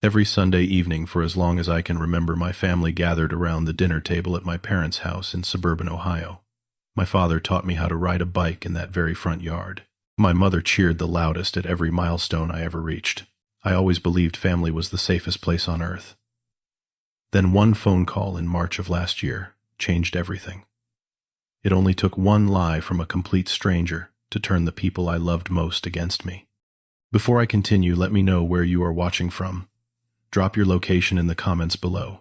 Every Sunday evening for as long as I can remember, my family gathered around the dinner table at my parents' house in suburban Ohio. My father taught me how to ride a bike in that very front yard. My mother cheered the loudest at every milestone I ever reached. I always believed family was the safest place on earth. Then one phone call in March of last year changed everything. It only took one lie from a complete stranger to turn the people I loved most against me. Before I continue, let me know where you are watching from. Drop your location in the comments below.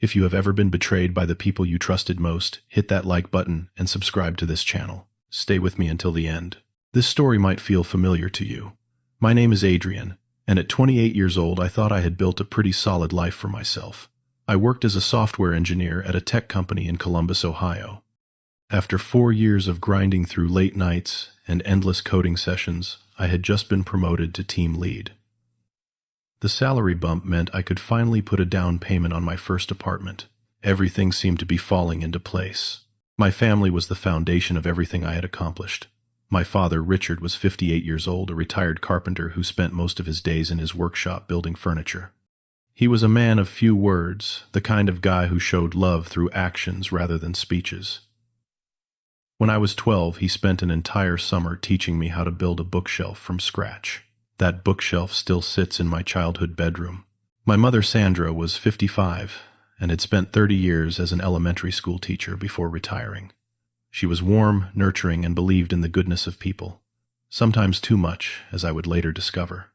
If you have ever been betrayed by the people you trusted most, hit that like button and subscribe to this channel. Stay with me until the end. This story might feel familiar to you. My name is Adrian, and at 28 years old I thought I had built a pretty solid life for myself. I worked as a software engineer at a tech company in Columbus, Ohio. After 4 years of grinding through late nights and endless coding sessions, I had just been promoted to team lead. The salary bump meant I could finally put a down payment on my first apartment. Everything seemed to be falling into place. My family was the foundation of everything I had accomplished. My father, Richard, was 58 years old, a retired carpenter who spent most of his days in his workshop building furniture. He was a man of few words, the kind of guy who showed love through actions rather than speeches. When I was 12, he spent an entire summer teaching me how to build a bookshelf from scratch. That bookshelf still sits in my childhood bedroom. My mother, Sandra, was 55 and had spent 30 years as an elementary school teacher before retiring. She was warm, nurturing, and believed in the goodness of people. Sometimes too much, as I would later discover.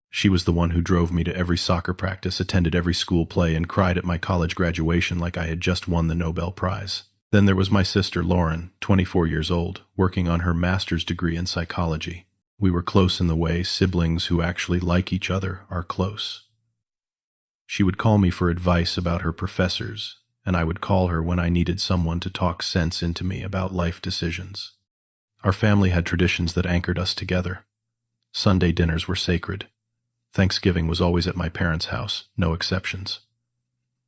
She was the one who drove me to every soccer practice, attended every school play, and cried at my college graduation like I had just won the Nobel Prize. Then there was my sister, Lauren, 24 years old, working on her master's degree in psychology. We were close in the way siblings who actually like each other are close. She would call me for advice about her professors, and I would call her when I needed someone to talk sense into me about life decisions. Our family had traditions that anchored us together. Sunday dinners were sacred. Thanksgiving was always at my parents' house, no exceptions.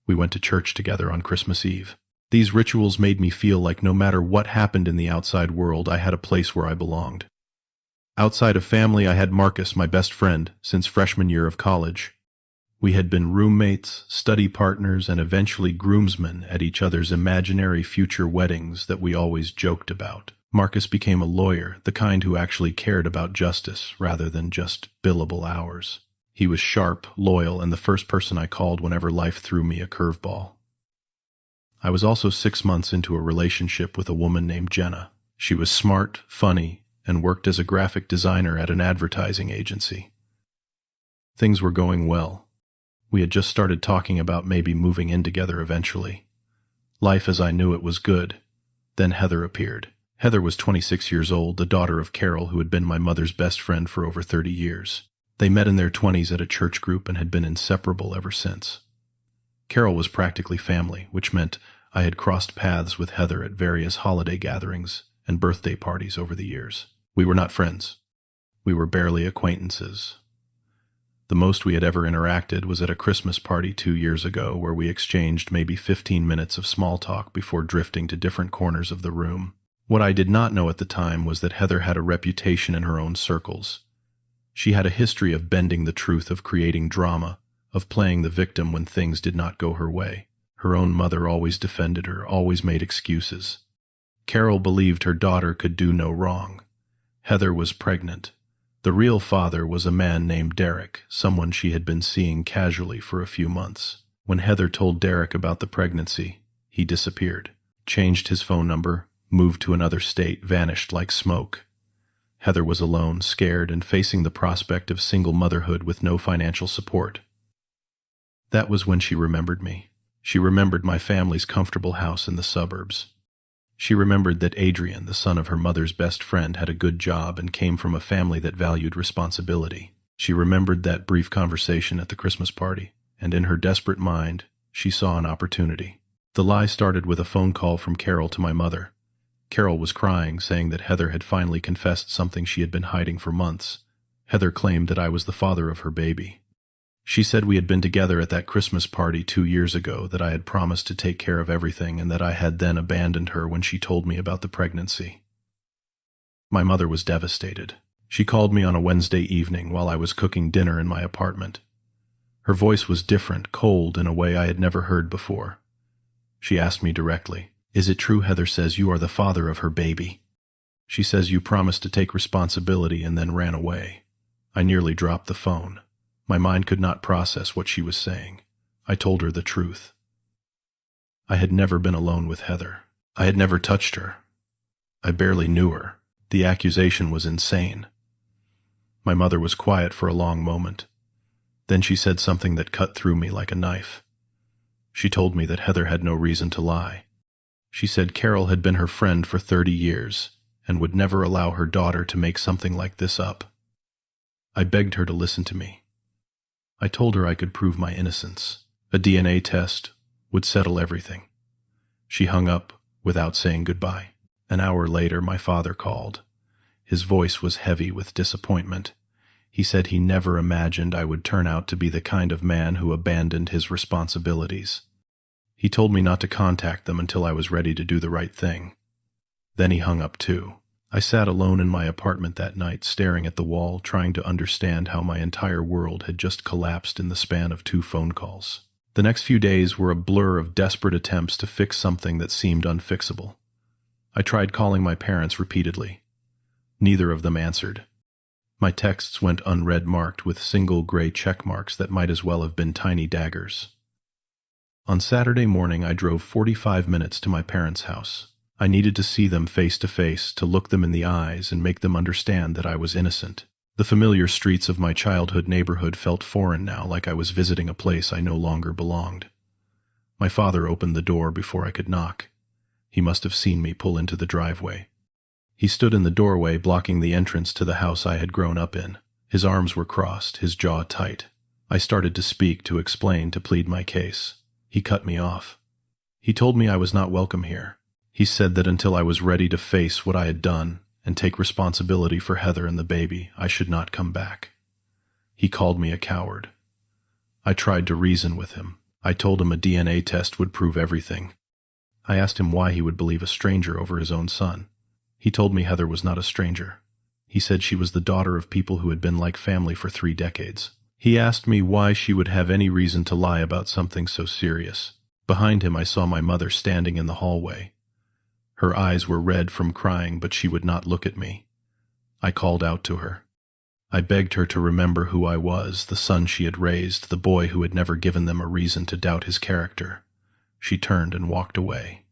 We went to church together on Christmas Eve. These rituals made me feel like no matter what happened in the outside world, I had a place where I belonged. Outside of family, I had Marcus, my best friend, since freshman year of college. We had been roommates, study partners, and eventually groomsmen at each other's imaginary future weddings that we always joked about. Marcus became a lawyer, the kind who actually cared about justice rather than just billable hours. He was sharp, loyal, and the first person I called whenever life threw me a curveball. I was also 6 months into a relationship with a woman named Jenna. She was smart, funny, and worked as a graphic designer at an advertising agency. Things were going well. We had just started talking about maybe moving in together eventually. Life as I knew it was good. Then Heather appeared. Heather was 26 years old, the daughter of Carol, who had been my mother's best friend for over 30 years. They met in their 20s at a church group and had been inseparable ever since. Carol was practically family, which meant I had crossed paths with Heather at various holiday gatherings and birthday parties over the years. We were not friends. We were barely acquaintances. The most we had ever interacted was at a Christmas party 2 years ago, where we exchanged maybe 15 minutes of small talk before drifting to different corners of the room. What I did not know at the time was that Heather had a reputation in her own circles. She had a history of bending the truth, of creating drama, of playing the victim when things did not go her way. Her own mother always defended her, always made excuses. Carol believed her daughter could do no wrong. Heather was pregnant. The real father was a man named Derek, someone she had been seeing casually for a few months. When Heather told Derek about the pregnancy, he disappeared, changed his phone number, moved to another state, vanished like smoke. Heather was alone, scared, and facing the prospect of single motherhood with no financial support. That was when she remembered me. She remembered my family's comfortable house in the suburbs. She remembered that Adrian, the son of her mother's best friend, had a good job and came from a family that valued responsibility. She remembered that brief conversation at the Christmas party, and in her desperate mind, she saw an opportunity. The lie started with a phone call from Carol to my mother. Carol was crying, saying that Heather had finally confessed something she had been hiding for months. Heather claimed that I was the father of her baby. She said we had been together at that Christmas party 2 years ago, that I had promised to take care of everything, and that I had then abandoned her when she told me about the pregnancy. My mother was devastated. She called me on a Wednesday evening while I was cooking dinner in my apartment. Her voice was different, cold in a way I had never heard before. She asked me directly, "Is it true Heather says you are the father of her baby? She says you promised to take responsibility and then ran away." I nearly dropped the phone. My mind could not process what she was saying. I told her the truth. I had never been alone with Heather. I had never touched her. I barely knew her. The accusation was insane. My mother was quiet for a long moment. Then she said something that cut through me like a knife. She told me that Heather had no reason to lie. She said Carol had been her friend for 30 years and would never allow her daughter to make something like this up. I begged her to listen to me. I told her I could prove my innocence. A DNA test would settle everything. She hung up without saying goodbye. An hour later, my father called. His voice was heavy with disappointment. He said he never imagined I would turn out to be the kind of man who abandoned his responsibilities. He told me not to contact them until I was ready to do the right thing. Then he hung up too. I sat alone in my apartment that night, staring at the wall, trying to understand how my entire world had just collapsed in the span of 2 phone calls. The next few days were a blur of desperate attempts to fix something that seemed unfixable. I tried calling my parents repeatedly. Neither of them answered. My texts went unread, marked with single gray check marks that might as well have been tiny daggers. On Saturday morning, I drove 45 minutes to my parents' house. I needed to see them face to face, to look them in the eyes and make them understand that I was innocent. The familiar streets of my childhood neighborhood felt foreign now, like I was visiting a place I no longer belonged. My father opened the door before I could knock. He must have seen me pull into the driveway. He stood in the doorway, blocking the entrance to the house I had grown up in. His arms were crossed, his jaw tight. I started to speak, to explain, to plead my case. He cut me off. He told me I was not welcome here. He said that until I was ready to face what I had done and take responsibility for Heather and the baby, I should not come back. He called me a coward. I tried to reason with him. I told him a DNA test would prove everything. I asked him why he would believe a stranger over his own son. He told me Heather was not a stranger. He said she was the daughter of people who had been like family for 3 decades. He asked me why she would have any reason to lie about something so serious. Behind him, I saw my mother standing in the hallway. Her eyes were red from crying, but she would not look at me. I called out to her. I begged her to remember who I was, the son she had raised, the boy who had never given them a reason to doubt his character. She turned and walked away.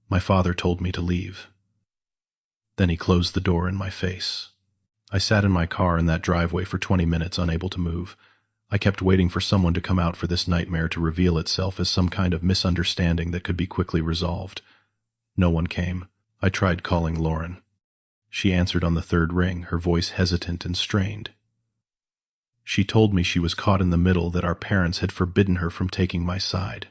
My father told me to leave. Then he closed the door in my face. I sat in my car in that driveway for 20 minutes, unable to move. I kept waiting for someone to come out, for this nightmare to reveal itself as some kind of misunderstanding that could be quickly resolved. No one came. I tried calling Lauren. She answered on the 3rd ring, her voice hesitant and strained. She told me she was caught in the middle, that our parents had forbidden her from taking my side.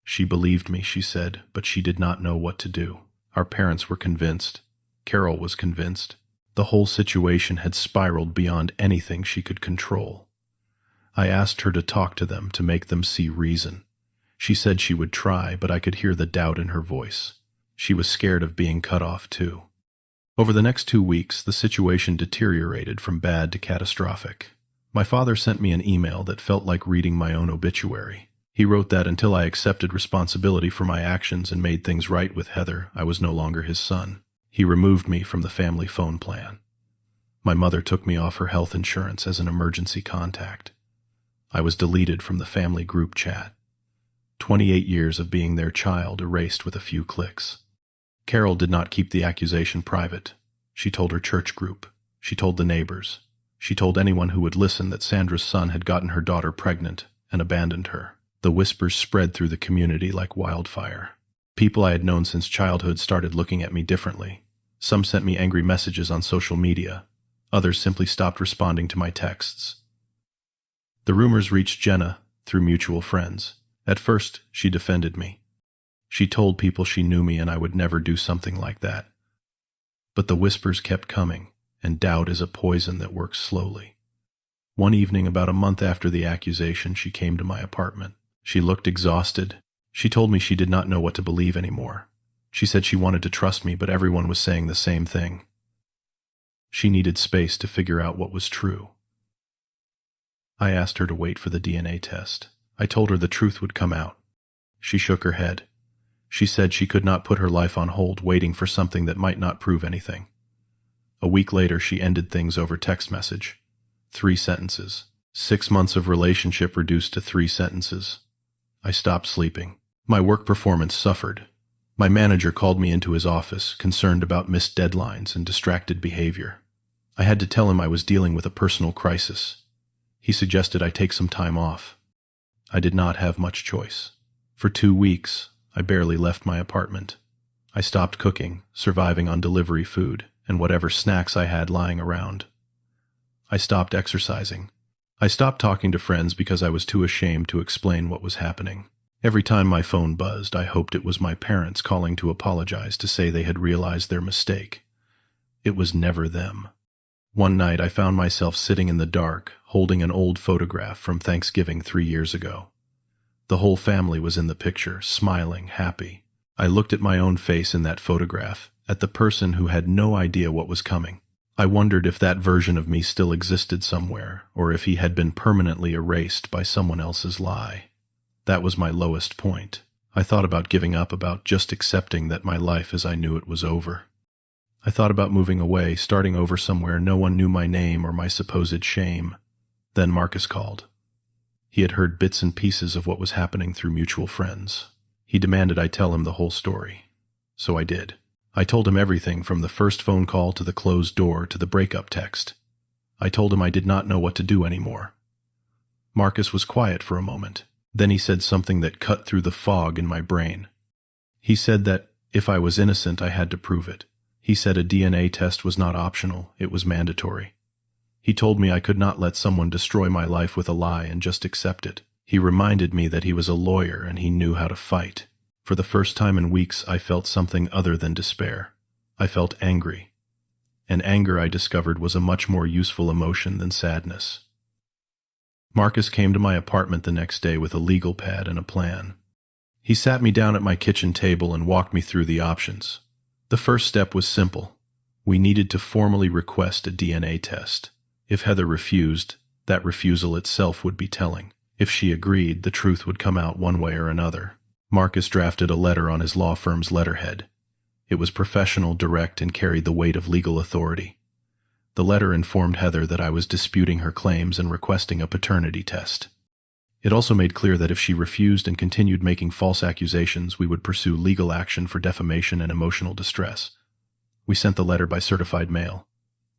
She believed me, she said, but she did not know what to do. Our parents were convinced. Carol was convinced. The whole situation had spiraled beyond anything she could control. I asked her to talk to them, to make them see reason. She said she would try, but I could hear the doubt in her voice. She was scared of being cut off too. Over the next 2 weeks, the situation deteriorated from bad to catastrophic. My father sent me an email that felt like reading my own obituary. He wrote that until I accepted responsibility for my actions and made things right with Heather, I was no longer his son. He removed me from the family phone plan. My mother took me off her health insurance as an emergency contact. I was deleted from the family group chat. 28 years of being their child erased with a few clicks. Carol did not keep the accusation private. She told her church group. She told the neighbors. She told anyone who would listen that Sandra's son had gotten her daughter pregnant and abandoned her. The whispers spread through the community like wildfire. People I had known since childhood started looking at me differently. Some sent me angry messages on social media. Others simply stopped responding to my texts. The rumors reached Jenna through mutual friends. At first, she defended me. She told people she knew me and I would never do something like that. But the whispers kept coming, and doubt is a poison that works slowly. One evening, about a month after the accusation, she came to my apartment. She looked exhausted. She told me she did not know what to believe anymore. She said she wanted to trust me, but everyone was saying the same thing. She needed space to figure out what was true. I asked her to wait for the DNA test. I told her the truth would come out. She shook her head. She said she could not put her life on hold waiting for something that might not prove anything. A week later, she ended things over text message. 3 sentences. 6 months of relationship reduced to 3 sentences. I stopped sleeping. My work performance suffered. My manager called me into his office, concerned about missed deadlines and distracted behavior. I had to tell him I was dealing with a personal crisis. He suggested I take some time off. I did not have much choice. For 2 weeks, I barely left my apartment. I stopped cooking, surviving on delivery food, and whatever snacks I had lying around. I stopped exercising. I stopped talking to friends because I was too ashamed to explain what was happening. Every time my phone buzzed, I hoped it was my parents calling to apologize, to say they had realized their mistake. It was never them. One night I found myself sitting in the dark, holding an old photograph from Thanksgiving 3 years ago. The whole family was in the picture, smiling, happy. I looked at my own face in that photograph, at the person who had no idea what was coming. I wondered if that version of me still existed somewhere, or if he had been permanently erased by someone else's lie. That was my lowest point. I thought about giving up, about just accepting that my life as I knew it was over. I thought about moving away, starting over somewhere no one knew my name or my supposed shame. Then Marcus called. He had heard bits and pieces of what was happening through mutual friends. He demanded I tell him the whole story. So I did. I told him everything from the first phone call to the closed door to the breakup text. I told him I did not know what to do anymore. Marcus was quiet for a moment. Then he said something that cut through the fog in my brain. He said that if I was innocent, I had to prove it. He said a DNA test was not optional, it was mandatory. He told me I could not let someone destroy my life with a lie and just accept it. He reminded me that he was a lawyer and he knew how to fight. For the first time in weeks, I felt something other than despair. I felt angry. And anger, I discovered, was a much more useful emotion than sadness. Marcus came to my apartment the next day with a legal pad and a plan. He sat me down at my kitchen table and walked me through the options. The first step was simple. We needed to formally request a DNA test. If Heather refused, that refusal itself would be telling. If she agreed, the truth would come out one way or another. Marcus drafted a letter on his law firm's letterhead. It was professional, direct, and carried the weight of legal authority. The letter informed Heather that I was disputing her claims and requesting a paternity test. It also made clear that if she refused and continued making false accusations, we would pursue legal action for defamation and emotional distress. We sent the letter by certified mail.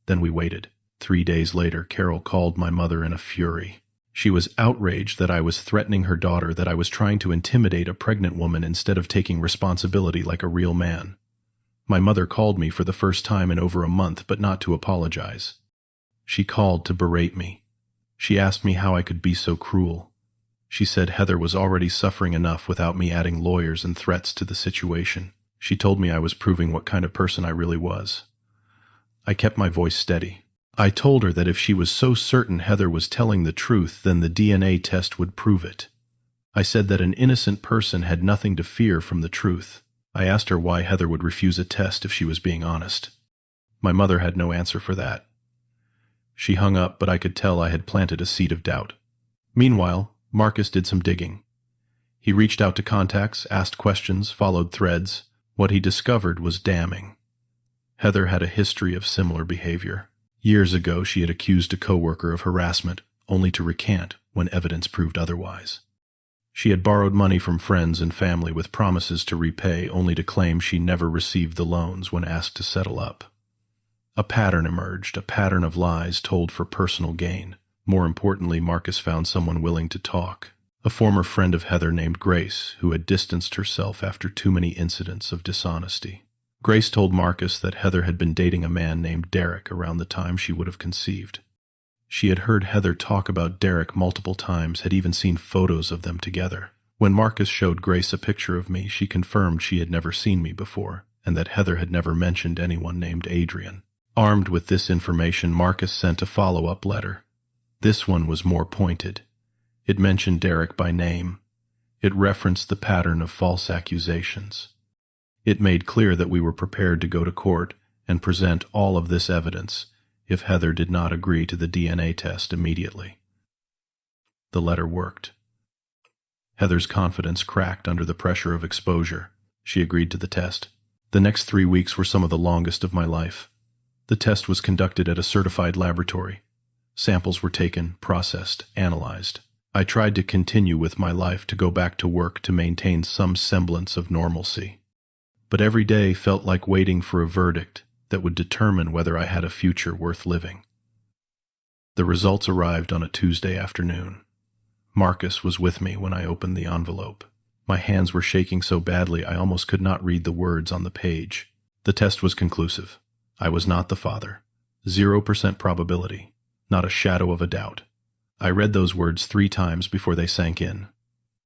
Then we waited. 3 days later, Carol called my mother in a fury. She was outraged that I was threatening her daughter, that I was trying to intimidate a pregnant woman instead of taking responsibility like a real man. My mother called me for the first time in over a month, but not to apologize. She called to berate me. She asked me how I could be so cruel. She said Heather was already suffering enough without me adding lawyers and threats to the situation. She told me I was proving what kind of person I really was. I kept my voice steady. I told her that if she was so certain Heather was telling the truth, then the DNA test would prove it. I said that an innocent person had nothing to fear from the truth. I asked her why Heather would refuse a test if she was being honest. My mother had no answer for that. She hung up, but I could tell I had planted a seed of doubt. Meanwhile, Marcus did some digging. He reached out to contacts, asked questions, followed threads. What he discovered was damning. Heather had a history of similar behavior. Years ago, she had accused a coworker of harassment, only to recant when evidence proved otherwise. She had borrowed money from friends and family with promises to repay, only to claim she never received the loans when asked to settle up. A pattern emerged, a pattern of lies told for personal gain. More importantly, Marcus found someone willing to talk. A former friend of Heather named Grace, who had distanced herself after too many incidents of dishonesty. Grace told Marcus that Heather had been dating a man named Derek around the time she would have conceived. She had heard Heather talk about Derek multiple times, had even seen photos of them together. When Marcus showed Grace a picture of me, she confirmed she had never seen me before, and that Heather had never mentioned anyone named Adrian. Armed with this information, Marcus sent a follow-up letter. This one was more pointed. It mentioned Derek by name. It referenced the pattern of false accusations. It made clear that we were prepared to go to court and present all of this evidence if Heather did not agree to the DNA test immediately. The letter worked. Heather's confidence cracked under the pressure of exposure. She agreed to the test. The next 3 weeks were some of the longest of my life. The test was conducted at a certified laboratory. Samples were taken, processed, analyzed. I tried to continue with my life, to go back to work, to maintain some semblance of normalcy. But every day felt like waiting for a verdict that would determine whether I had a future worth living. The results arrived on a Tuesday afternoon. Marcus was with me when I opened the envelope. My hands were shaking so badly I almost could not read the words on the page. The test was conclusive. I was not the father. 0% probability. Not a shadow of a doubt. I read those words 3 times before they sank in.